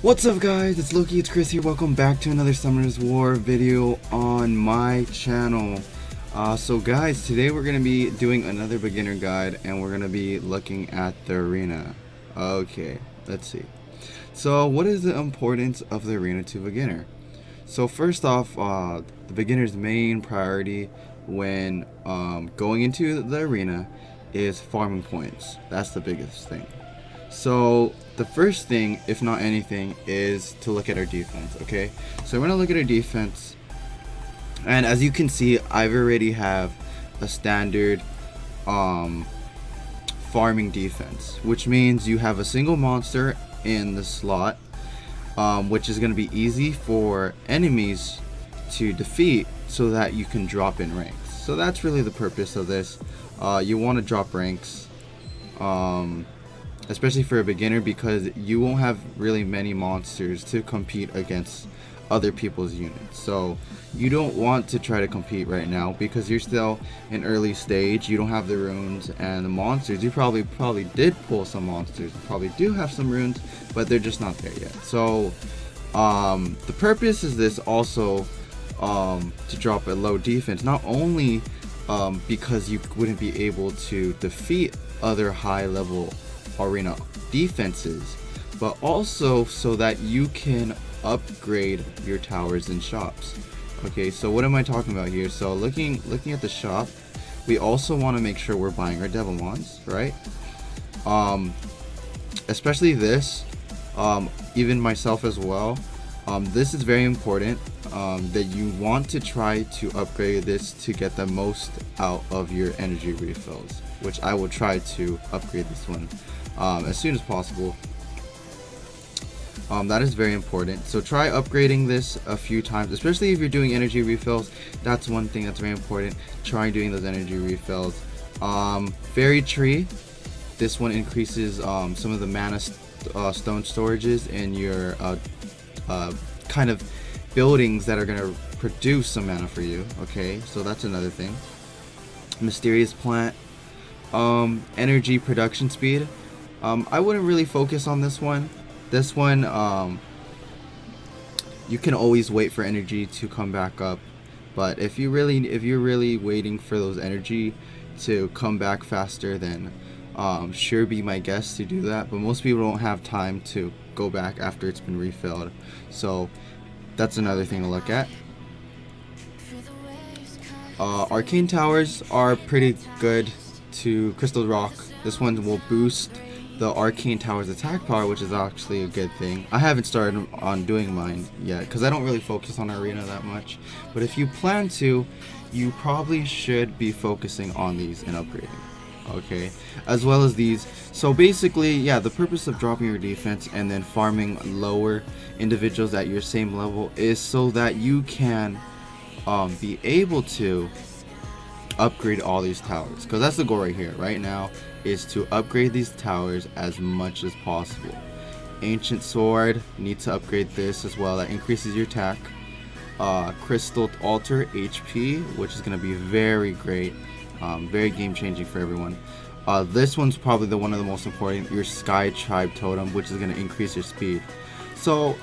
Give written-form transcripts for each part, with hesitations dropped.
What's up guys, it's Loki, it's Chris here. Welcome back to another Summoners War video on my channel. So guys, today we're going to be doing another beginner guide and we're going to be looking at the arena. Okay, let's see. So what is the importance of the arena to beginner? So first off, the beginner's main priority when going into the arena is farming points. That's the biggest thing. So the first thing, if not anything, is to look at our defense, okay? So we're gonna look at our defense, and as you can see, I already have a standard farming defense, which means you have a single monster in the slot, which is gonna be easy for enemies to defeat so that you can drop in ranks. So that's really the purpose of this. You want to drop ranks, especially for a beginner, because you won't have really many monsters to compete against other people's units. So you don't want to try to compete right now because you're still in early stage. You don't have the runes and the monsters. You probably did pull some monsters, you probably do have some runes, but they're just not there yet. So the purpose is this also, to drop a low defense, not only because you wouldn't be able to defeat other high level arena defenses, but also so that you can upgrade your towers and shops. Okay, so what am I talking about here? So looking at the shop, we also want to make sure we're buying our Devilmons, right? Especially this, even myself as well. This is very important, that you want to try to upgrade this to get the most out of your energy refills, which I will try to upgrade this one as soon as possible. That is very important, so try upgrading this a few times, especially if you're doing energy refills. That's one thing that's very important. Try doing those energy refills. Fairy tree, this one increases some of the mana stone storages in your kind of buildings that are going to produce some mana for you. Okay, so that's another thing. Mysterious plant, energy production speed. I wouldn't really focus on this one. This one, you can always wait for energy to come back up, but if you're really waiting for those energy to come back faster, then sure, be my guest to do that. But most people don't have time to go back after it's been refilled, so that's another thing to look at. Arcane towers are pretty good to Crystal Rock. This one will boost the Arcane Tower's attack power, which is actually a good thing. I haven't started on doing mine yet because I don't really focus on arena that much, but if you plan to, you probably should be focusing on these and upgrading, okay, as well as these. So basically, yeah, the purpose of dropping your defense and then farming lower individuals at your same level is so that you can be able to upgrade all these towers, because that's the goal right here right now, is to upgrade these towers as much as possible. Ancient sword, need to upgrade this as well. That increases your attack. Crystal altar HP, which is going to be very great, very game changing for everyone. This one's probably one of the most important, your Sky Tribe totem, which is going to increase your speed. So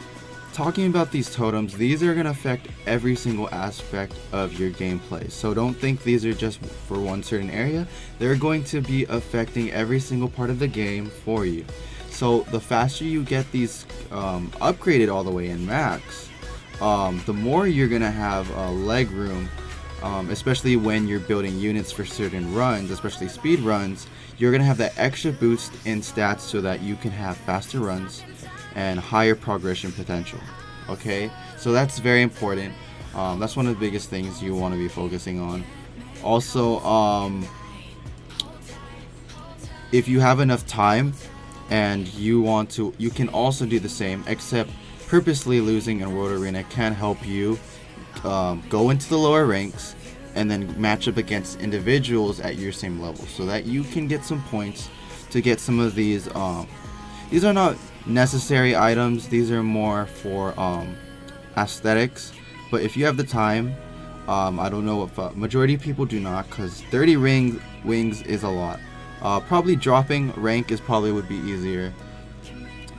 talking about these totems, these are going to affect every single aspect of your gameplay. So don't think these are just for one certain area. They're going to be affecting every single part of the game for you. So the faster you get these upgraded all the way in max, the more you're going to have leg room, especially when you're building units for certain runs, especially speed runs. You're going to have that extra boost in stats so that you can have faster runs and higher progression potential. Okay, so that's very important. That's one of the biggest things you want to be focusing on. Also, if you have enough time and you want to, you can also do the same, except purposely losing in World Arena can help you go into the lower ranks and then match up against individuals at your same level, so that you can get some points to get some of these. These are not necessary items, these are more for aesthetics, but if you have the time, I don't know if majority of people do not, because 30 wings is a lot. Probably dropping rank is probably would be easier,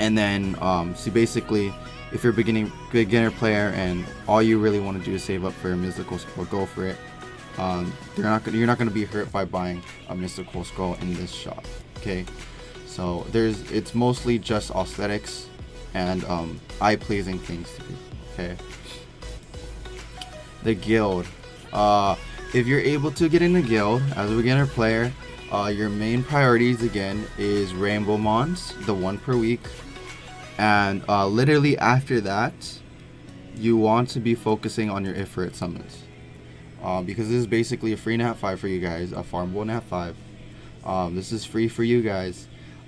And then see, basically, if you're a beginner player and all you really want to do is save up for a mystical scroll, go for it. You're not gonna be hurt by buying a mystical scroll in this shop. Okay, so it's mostly just aesthetics and eye-pleasing things to do. Okay, the guild. If you're able to get in the guild as a beginner player, your main priorities again is Rainbow Mons, the one per week, and literally after that, you want to be focusing on your Ifrit summons. Because this is basically a free Nat 5 for you guys, a farmable Nat 5. This is free for you guys.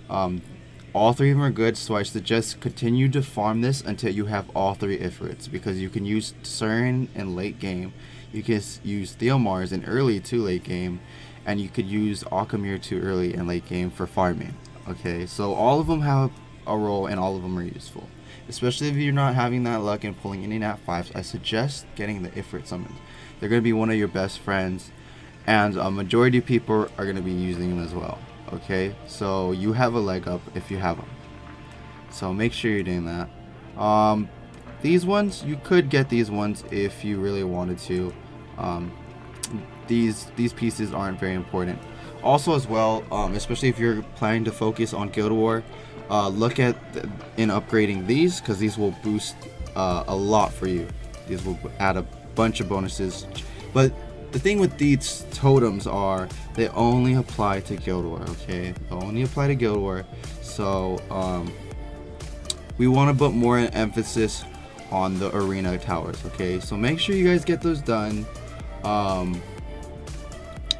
All three of them are good, so I suggest continue to farm this until you have all three Ifrits, because you can use Surin in late game, you can use Theomars in early to late game, and you could use Akamir to early and late game for farming. Okay, so all of them have a role and all of them are useful. Especially if you're not having that luck in pulling any Nat 5s, I suggest getting the Ifrit summons. They're going to be one of your best friends, and a majority of people are going to be using them as well. Okay, so you have a leg up if you have them. So make sure you're doing that. These ones, you could get these ones if you really wanted to. These pieces aren't very important. Also as well, especially if you're planning to focus on Guild War, look at in upgrading these, because these will boost a lot for you. These will add a bunch of bonuses, but the thing with these totems are they only apply to Guild War. Okay, they only apply to Guild War, so we want to put more emphasis on the arena towers. Okay, so make sure you guys get those done.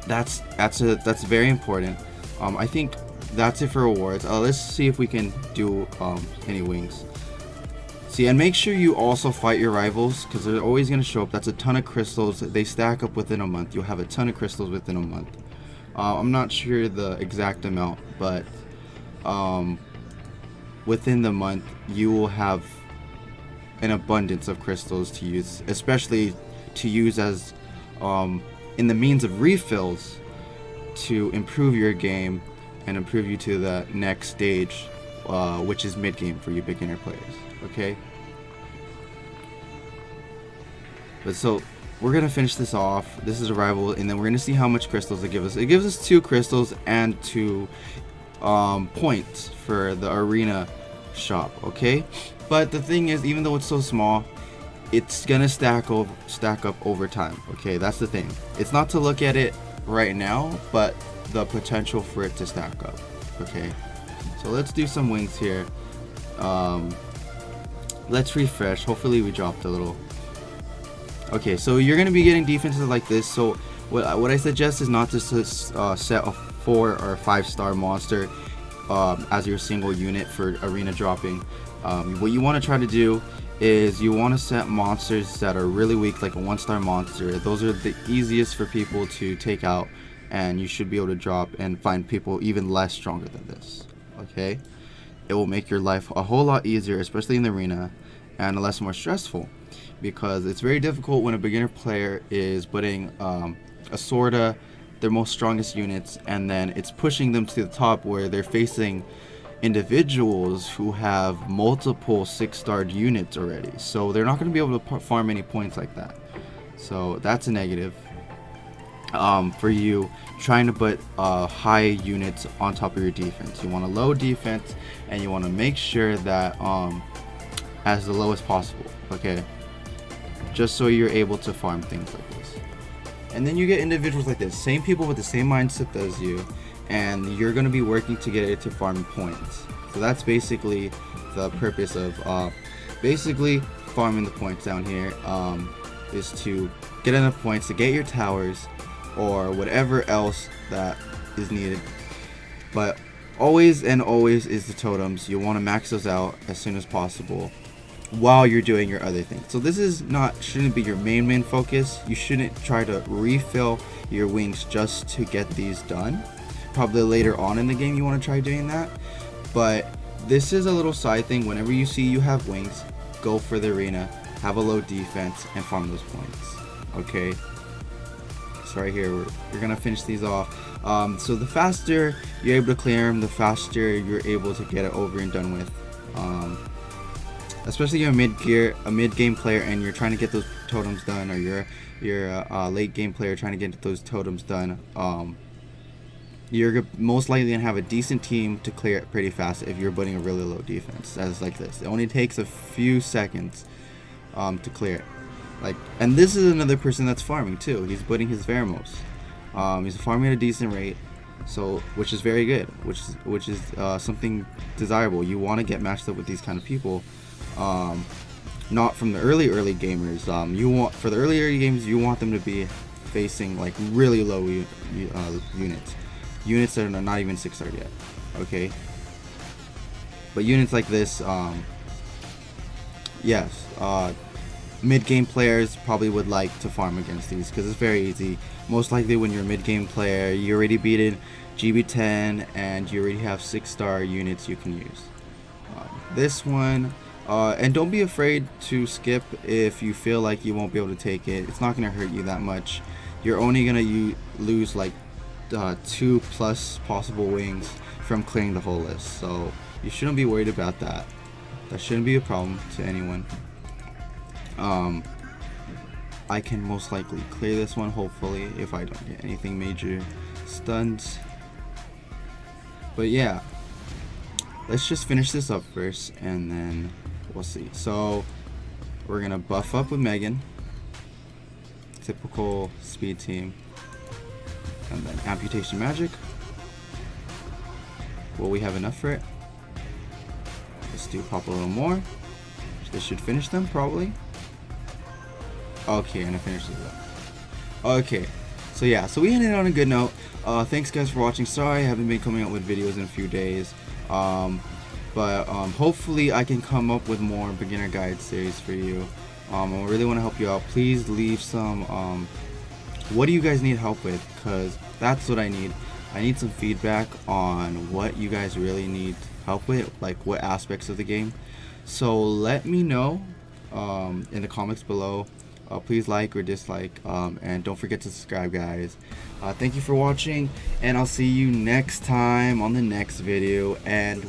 That's very important. I think that's it for rewards. Let's see if we can do any wings. See, and make sure you also fight your rivals, because they're always going to show up. That's a ton of crystals. They stack up within a month. You'll have a ton of crystals within a month. I'm not sure the exact amount, but within the month you will have an abundance of crystals to use, especially to use as in the means of refills to improve your game and improve you to the next stage, which is mid game for you beginner players. Okay, but so we're gonna finish this off. This is a rival, and then we're gonna see how much crystals it gives us. It gives us 2 crystals and 2 points for the arena shop. Okay, but the thing is, even though it's so small, it's gonna stack up over time. Okay, that's the thing. It's not to look at it right now, but the potential for it to stack up. Okay, so let's do some wings here. Let's refresh. Hopefully we dropped a little. Okay, so you're gonna be getting defenses like this. So what I suggest is not just to set a 4 or 5-star monster as your single unit for arena dropping. What you want to try to do is you want to set monsters that are really weak, like a 1-star monster. Those are the easiest for people to take out, and you should be able to drop and find people even less stronger than this. Okay, it will make your life a whole lot easier, especially in the arena, and less more stressful, because it's very difficult when a beginner player is putting a sorta their most strongest units, and then it's pushing them to the top where they're facing individuals who have multiple 6-starred units already, so they're not going to be able to farm any points like that. So that's a negative for you trying to put high units on top of your defense. You want a low defense, and you want to make sure that as the low as possible. Okay, just so you're able to farm things like this. And then you get individuals like this, same people with the same mindset as you, and you're going to be working together to farm points. So that's basically the purpose of basically farming the points down here, is to get enough points to get your towers or whatever else that is needed. But always is the totems. You want to max those out as soon as possible while you're doing your other things. So this is shouldn't be your main focus. You shouldn't try to refill your wings just to get these done. Probably later on in the game you want to try doing that, but this is a little side thing. Whenever you see you have wings, go for the arena, have a low defense, and farm those points. Okay, so right here we're gonna finish these off. So the faster you're able to clear them, the faster you're able to get it over and done with. Especially you're a mid game player and you're trying to get those totems done, or you're a late game player trying to get those totems done. You're most likely gonna have a decent team to clear it pretty fast if you're putting a really low defense, as like this. It only takes a few seconds to clear it. And this is another person that's farming too. He's putting his Vermos. He's farming at a decent rate, so which is very good, which is something desirable. You want to get matched up with these kind of people. Not from the early gamers. For the early games, you want them to be facing like really low units that are not even 6-star yet. Okay, but units like this, yes, mid-game players probably would like to farm against these because it's very easy. Most likely when you're a mid-game player, you already beaten GB10 and you already have 6-star units you can use. This one, and don't be afraid to skip if you feel like you won't be able to take it. It's not going to hurt you that much. You're only going to lose like 2+ possible wings from clearing the whole list, so you shouldn't be worried about that. That shouldn't be a problem to anyone. I can most likely clear this one, hopefully, if I don't get anything major stuns. But yeah, let's just finish this up first and then we'll see. So we're gonna buff up with Megan, typical speed team, and then amputation magic. Will we have enough for it? Let's do pop a little more. This should finish them probably. Okay, and it finishes up. Okay, so yeah, so we ended on a good note. Thanks guys for watching. Sorry I haven't been coming out with videos in a few days, but hopefully I can come up with more beginner guide series for you. I really want to help you out. Please leave some what do you guys need help with, because that's what I need. I need some feedback on what you guys really need help with, like what aspects of the game. So let me know in the comments below. Please like or dislike, and don't forget to subscribe, guys. Thank you for watching, and I'll see you next time on the next video. And